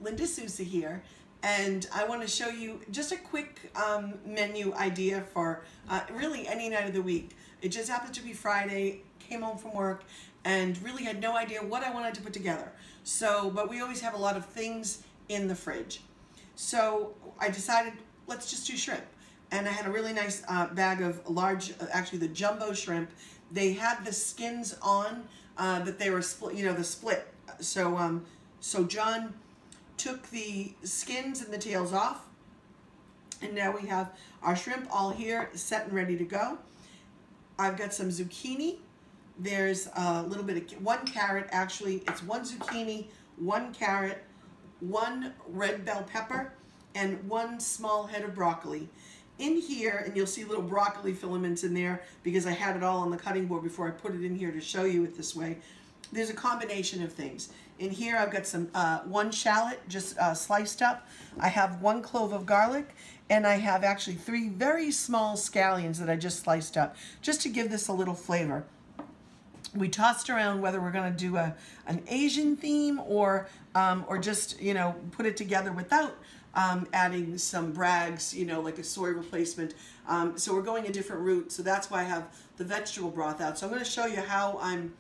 Linda Sousa here, and I want to show you just a quick menu idea for really any night of the week. It just happened to be Friday, came home from work, and really had no idea what I wanted to put together. So, but we always have a lot of things in the fridge. So I decided, let's just do shrimp. And I had a really nice bag of large, actually the jumbo shrimp. They had the skins on, but they were split, you know, the split. So, so John took the skins and the tails off, and now we have our shrimp all here set and ready to go. I've got some zucchini. There's a little bit of one carrot, actually it's one zucchini, one carrot, one red bell pepper, and one small head of broccoli. In here, and you'll see little broccoli filaments in there because I had it all on the cutting board before I put it in here to show you it this way. There's a combination of things. In here I've got some one shallot just sliced up. I have one clove of garlic, and I have actually 3 very small scallions that I just sliced up just to give this a little flavor. We tossed around whether we're going to do an Asian theme or just, you know, put it together without adding some Bragg's, you know, like a soy replacement. So we're going a different route. So that's why I have the vegetable broth out. So I'm going to show you how I'm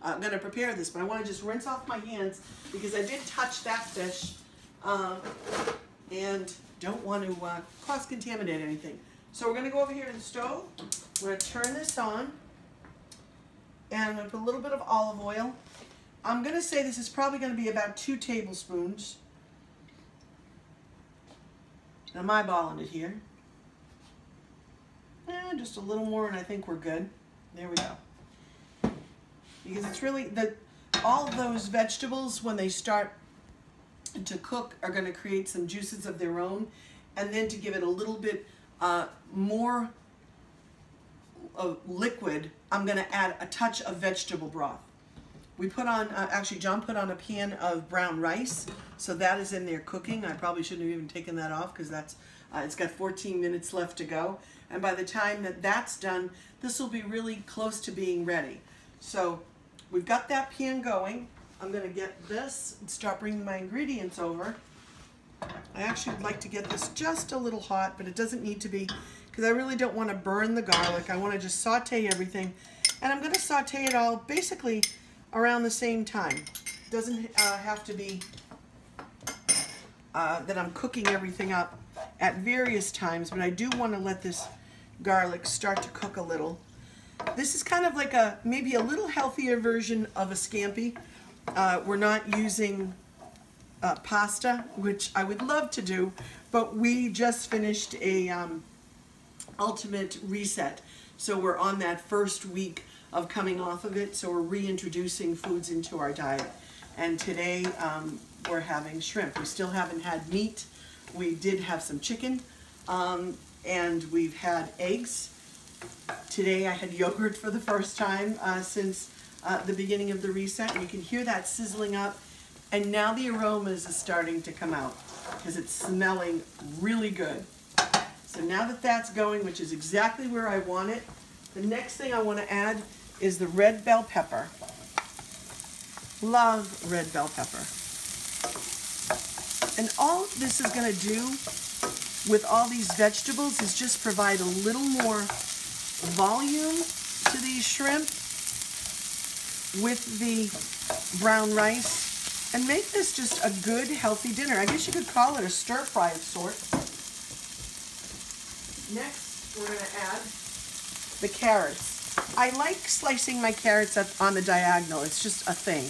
going to prepare this, but I want to just rinse off my hands because I did touch that fish and don't want to cross-contaminate anything. So we're going to go over here to the stove. We're going to turn this on, and I'm going to put a little bit of olive oil. I'm going to say this is probably going to be about 2 tablespoons. I'm eyeballing it here. And just a little more, and I think we're good. There we go. Because it's really, all of those vegetables, when they start to cook, are going to create some juices of their own. And then to give it a little bit more liquid, I'm going to add a touch of vegetable broth. We put on, actually John put on a pan of brown rice, so that is in there cooking. I probably shouldn't have even taken that off because that's, it's got 14 minutes left to go. And by the time that that's done, this will be really close to being ready. So we've got that pan going. I'm going to get this and start bringing my ingredients over. I actually would like to get this just a little hot, but it doesn't need to be because I really don't want to burn the garlic. I want to just saute everything. And I'm going to saute it all basically around the same time. It doesn't have to be that I'm cooking everything up at various times, but I do want to let this garlic start to cook a little. This is kind of like maybe a little healthier version of a scampi. We're not using pasta, which I would love to do, but we just finished a ultimate reset. So we're on that first week of coming off of it, so we're reintroducing foods into our diet. And today we're having shrimp. We still haven't had meat. We did have some chicken, and we've had eggs. Today I had yogurt for the first time since the beginning of the reset, and you can hear that sizzling up, and now the aromas is starting to come out because it's smelling really good. So now that that's going, which is exactly where I want it, the next thing I want to add is the red bell pepper. Love red bell pepper. And all this is going to do with all these vegetables is just provide a little more volume to these shrimp with the brown rice and make this just a good healthy dinner. I guess you could call it a stir fry of sorts. Next we're going to add the carrots. I like slicing my carrots up on the diagonal. It's just a thing.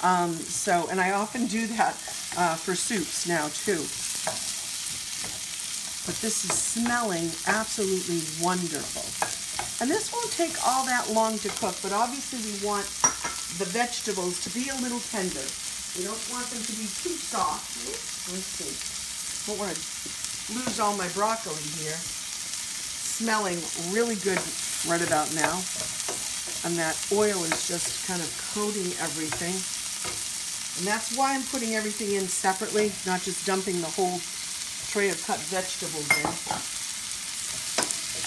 And I often do that for soups now too. But this is smelling absolutely wonderful. And this won't take all that long to cook, but obviously we want the vegetables to be a little tender. We don't want them to be too soft. Let's see. Don't want to lose all my broccoli here. Smelling really good right about now. And that oil is just kind of coating everything. And that's why I'm putting everything in separately, not just dumping the whole tray of cut vegetables in.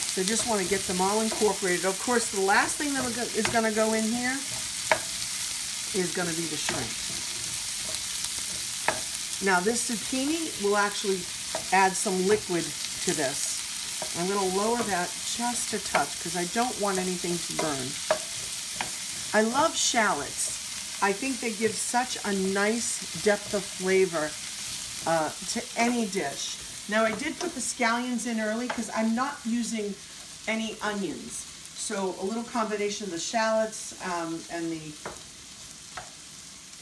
So I just want to get them all incorporated. Of course, the last thing that is going to go in here is going to be the shrimp. Now this zucchini will actually add some liquid to this. I'm going to lower that just a touch because I don't want anything to burn. I love shallots. I think they give such a nice depth of flavor to any dish. Now I did put the scallions in early because I'm not using any onions. So a little combination of the shallots and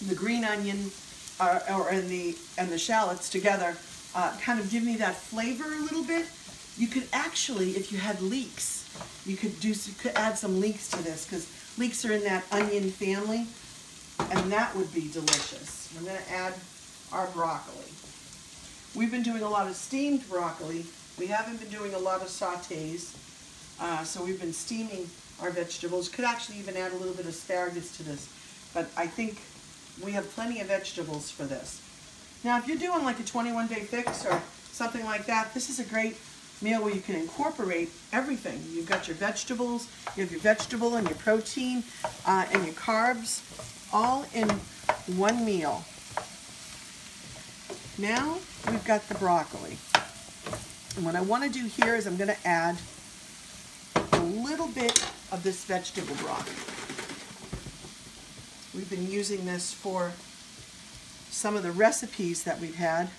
the green onion and the shallots together kind of give me that flavor a little bit. You could actually, if you had leeks, you could add some leeks to this because leeks are in that onion family, and that would be delicious. I'm going to add our broccoli. We've been doing a lot of steamed broccoli. We haven't been doing a lot of sautés, so we've been steaming our vegetables. Could actually even add a little bit of asparagus to this, but I think we have plenty of vegetables for this. Now, if you're doing like a 21-day fix or something like that, this is a great meal where you can incorporate everything. You've got your vegetables, you have your vegetable and your protein and your carbs all in one meal. Now we've got the broccoli. And what I want to do here is I'm going to add a little bit of this vegetable broth. We've been using this for some of the recipes that we've had.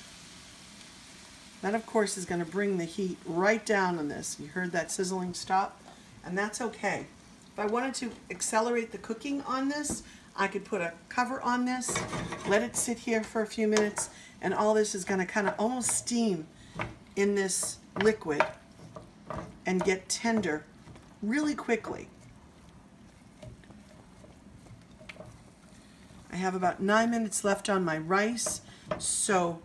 That, of course, is going to bring the heat right down on this. You heard that sizzling stop, and that's okay. If I wanted to accelerate the cooking on this, I could put a cover on this, let it sit here for a few minutes, and all this is going to kind of almost steam in this liquid and get tender really quickly. I have about 9 minutes left on my rice, so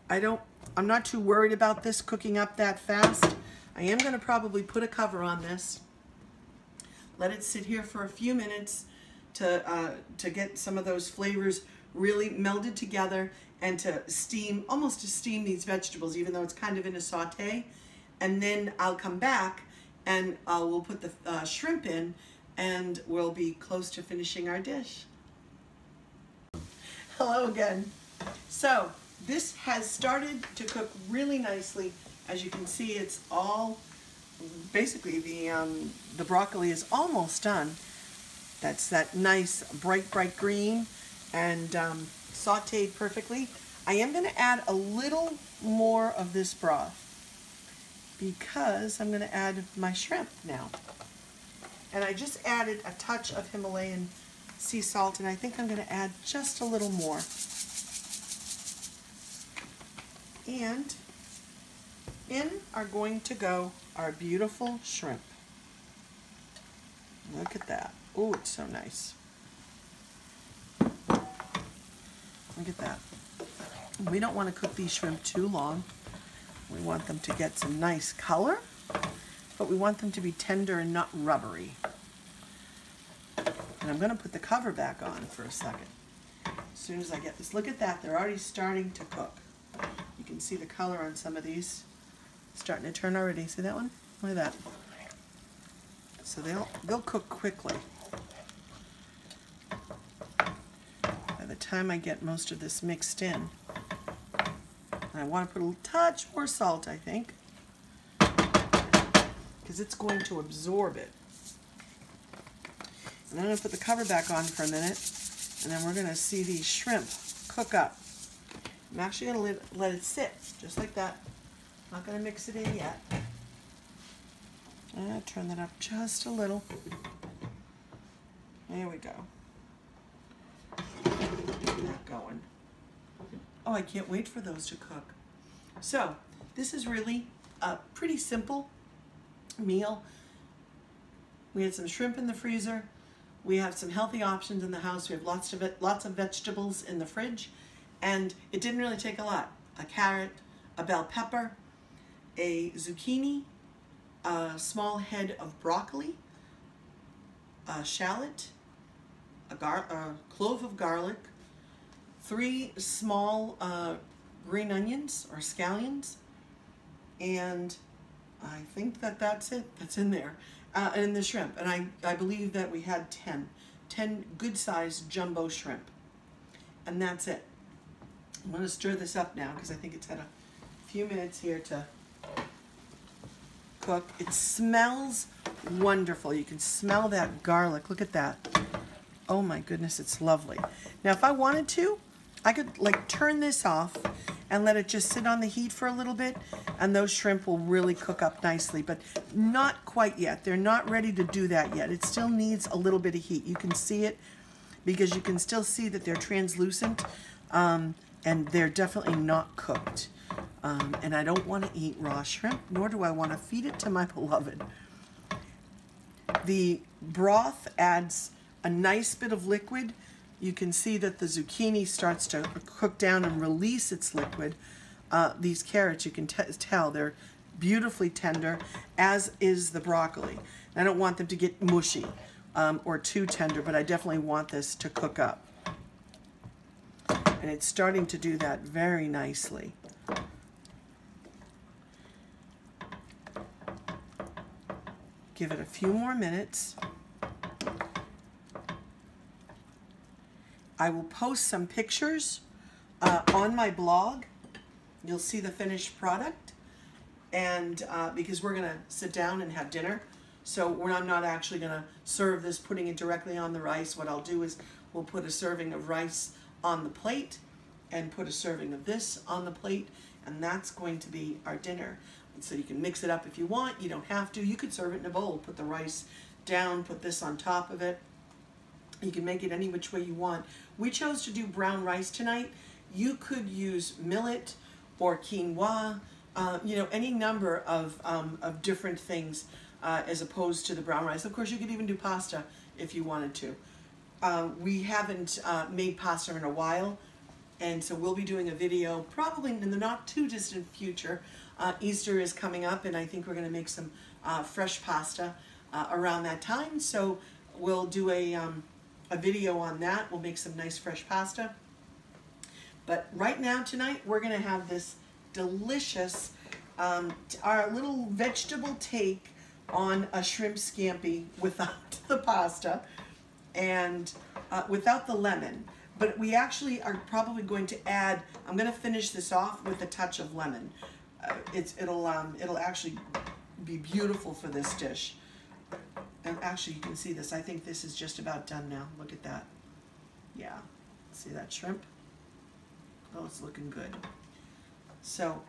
I'm not too worried about this cooking up that fast. I am going to probably put a cover on this, let it sit here for a few minutes to get some of those flavors really melded together and to steam, almost to steam these vegetables, even though it's kind of in a saute. And then I'll come back and we'll put the shrimp in and we'll be close to finishing our dish. Hello again. So this has started to cook really nicely. As you can see, it's all, basically the broccoli is almost done. That's that nice bright green and sauteed perfectly. I am going to add a little more of this broth because I'm going to add my shrimp now. And I just added a touch of Himalayan sea salt, and I think I'm going to add just a little more. And in are going to go our beautiful shrimp. Look at that. Oh, it's so nice. Look at that. We don't want to cook these shrimp too long. We want them to get some nice color, but we want them to be tender and not rubbery. And I'm going to put the cover back on for a second. As soon as I get this, look at that. They're already starting to cook. You can see the color on some of these. Starting to turn already. See that one? Look at that. So they'll cook quickly. By the time I get most of this mixed in, I want to put a touch more salt, I think, because it's going to absorb it. And then I'm going to put the cover back on for a minute, and then we're going to see these shrimp cook up. I'm actually going to let it sit, just like that. Not going to mix it in yet. Turn that up just a little. There we go. Get that going. Oh, I can't wait for those to cook. So, this is really a pretty simple meal. We had some shrimp in the freezer. We have some healthy options in the house. We have lots of vegetables in the fridge. And it didn't really take a lot. A carrot, a bell pepper, a zucchini, a small head of broccoli, a shallot, a clove of garlic, 3 small green onions or scallions, and I think that's it. That's in there. And the shrimp. And I believe that we had 10 good-sized jumbo shrimp. And that's it. I'm going to stir this up now because I think it's had a few minutes here to cook. It smells wonderful. You can smell that garlic. Look at that. Oh my goodness, it's lovely. Now if I wanted to, I could like turn this off and let it just sit on the heat for a little bit, and those shrimp will really cook up nicely, but not quite yet. They're not ready to do that yet. It still needs a little bit of heat. You can see it because you can still see that they're translucent, and they're definitely not cooked. And I don't want to eat raw shrimp, nor do I want to feed it to my beloved. The broth adds a nice bit of liquid. You can see that the zucchini starts to cook down and release its liquid. These carrots, you can tell they're beautifully tender, as is the broccoli. I don't want them to get mushy or too tender, but I definitely want this to cook up. And it's starting to do that very nicely. Give it a few more minutes. I will post some pictures on my blog. You'll see the finished product, and because we're gonna sit down and have dinner, so I'm not actually gonna serve this, putting it directly on the rice. What I'll do is we'll put a serving of rice on the plate and put a serving of this on the plate, and that's going to be our dinner. And so you can mix it up if you want. You don't have to. You could serve it in a bowl, put the rice down, put this on top of it. You can make it any which way you want. We chose to do brown rice tonight. You could use millet or quinoa, you know, any number of different things as opposed to the brown rice. Of course, you could even do pasta if you wanted to. We haven't made pasta in a while, and so we'll be doing a video probably in the not too distant future. Easter is coming up, and I think we're going to make some fresh pasta around that time. So we'll do a video on that. We'll make some nice fresh pasta. But right now tonight we're going to have this delicious, our little vegetable take on a shrimp scampi without the pasta and without the lemon. But we actually are probably going to add, I'm going to finish this off with a touch of lemon. It'll actually be beautiful for this dish. And actually, you can see this. I think this is just about done now. Look at that. Yeah. See that shrimp? Oh, it's looking good. So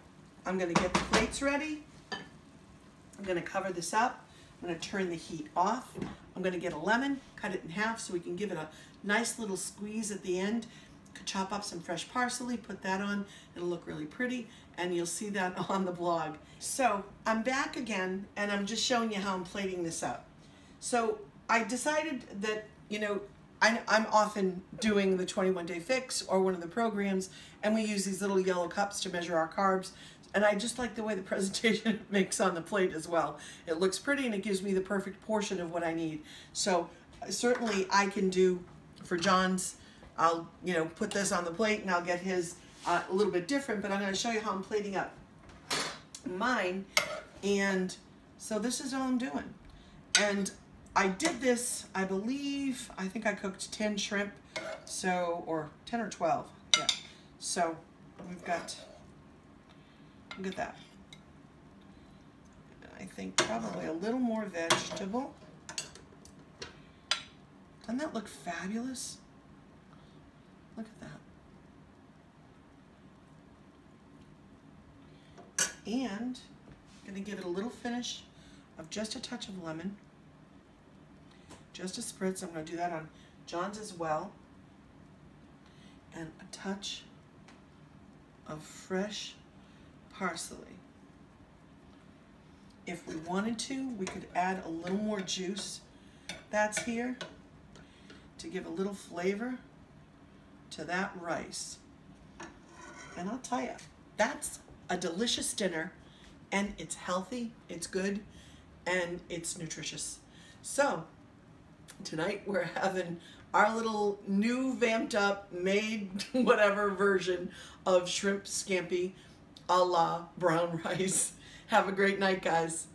I'm going to get the plates ready. I'm going to cover this up. I'm going to turn the heat off. I'm going to get a lemon, cut it in half so we can give it a nice little squeeze at the end. Could chop up some fresh parsley, put that on. It'll look really pretty, and you'll see that on the blog. So I'm back again, and I'm just showing you how I'm plating this up. So I decided that, you know, I'm often doing the 21-day fix or one of the programs, and we use these little yellow cups to measure our carbs. And I just like the way the presentation makes on the plate as well. It looks pretty, and it gives me the perfect portion of what I need. So certainly I can do for John's, I'll, you know, put this on the plate and I'll get his a little bit different, but I'm going to show you how I'm plating up mine. And so this is all I'm doing. And I did this, I believe, I think I cooked 10 shrimp, so, or 10 or 12, yeah. So we've got, look at that. I think probably a little more vegetable. Doesn't that look fabulous? Look at that. And I'm gonna give it a little finish of just a touch of lemon. Just a spritz. I'm going to do that on John's as well. And a touch of fresh parsley. If we wanted to, we could add a little more juice that's here to give a little flavor to that rice. And I'll tell you, that's a delicious dinner, and it's healthy, it's good, and it's nutritious. So tonight we're having our little new vamped up, made whatever version of shrimp scampi a la brown rice. Have a great night, guys.